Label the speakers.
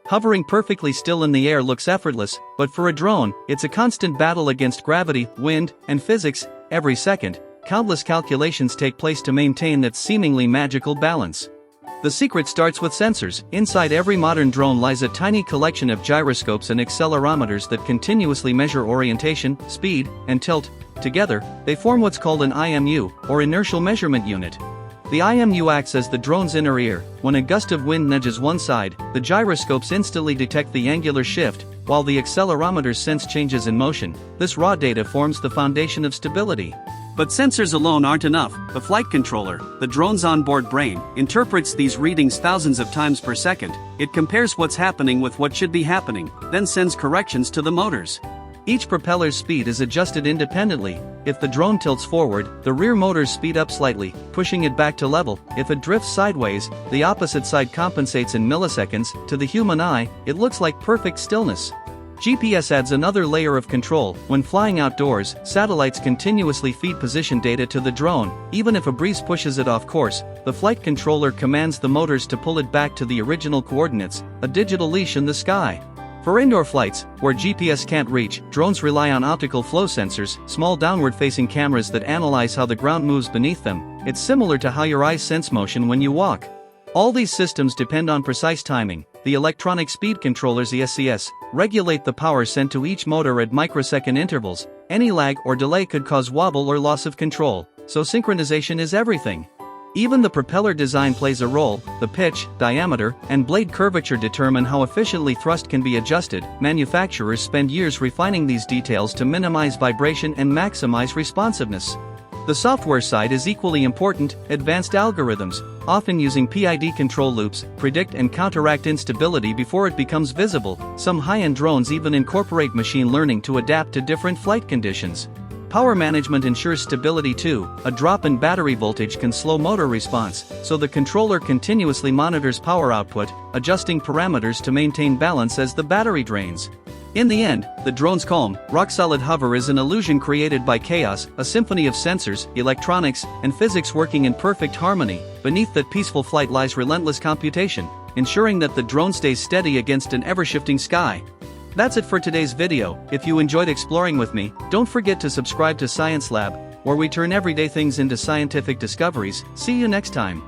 Speaker 1: Hovering perfectly still in the air looks effortless, but for a drone, it's a constant battle against gravity, wind, and physics. Every second, countless calculations take place to maintain that seemingly magical balance. The secret starts with sensors. Inside every modern drone lies a tiny collection of gyroscopes and accelerometers that continuously measure orientation, speed, and tilt. Together, they form what's called an IMU, or inertial measurement unit. The IMU acts as the drone's inner ear. When a gust of wind nudges one side, the gyroscopes instantly detect the angular shift, while the accelerometers sense changes in motion. This raw data forms the foundation of stability. But sensors alone aren't enough. The flight controller, the drone's onboard brain, interprets these readings thousands of times per second. It compares what's happening with what should be happening, then sends corrections to the motors. Each propeller's speed is adjusted independently. If the drone tilts forward, the rear motors speed up slightly, pushing it back to level. If it drifts sideways, the opposite side compensates in milliseconds. To the human eye, it looks like perfect stillness. GPS adds another layer of control. When flying outdoors, satellites continuously feed position data to the drone. Even if a breeze pushes it off course, the flight controller commands the motors to pull it back to the original coordinates, a digital leash in the sky. For indoor flights, where GPS can't reach, drones rely on optical flow sensors, small downward-facing cameras that analyze how the ground moves beneath them. It's similar to how your eyes sense motion when you walk. All these systems depend on precise timing. The electronic speed controllers (ESCS) regulate the power sent to each motor at microsecond intervals. Any lag or delay could cause wobble or loss of control, so synchronization is everything. Even the propeller design plays a role. The pitch, diameter, and blade curvature determine how efficiently thrust can be adjusted. Manufacturers spend years refining these details to minimize vibration and maximize responsiveness. The software side is equally important. Advanced algorithms, often using PID control loops, predict and counteract instability before it becomes visible. Some high-end drones even incorporate machine learning to adapt to different flight conditions. Power management ensures stability too. A drop in battery voltage can slow motor response, so the controller continuously monitors power output, adjusting parameters to maintain balance as the battery drains. In the end, the drone's calm, rock-solid hover is an illusion created by chaos, a symphony of sensors, electronics, and physics working in perfect harmony. Beneath that peaceful flight lies relentless computation, ensuring that the drone stays steady against an ever-shifting sky. That's it for today's video. If you enjoyed exploring with me, don't forget to subscribe to Science Lab, where we turn everyday things into scientific discoveries. See you next time.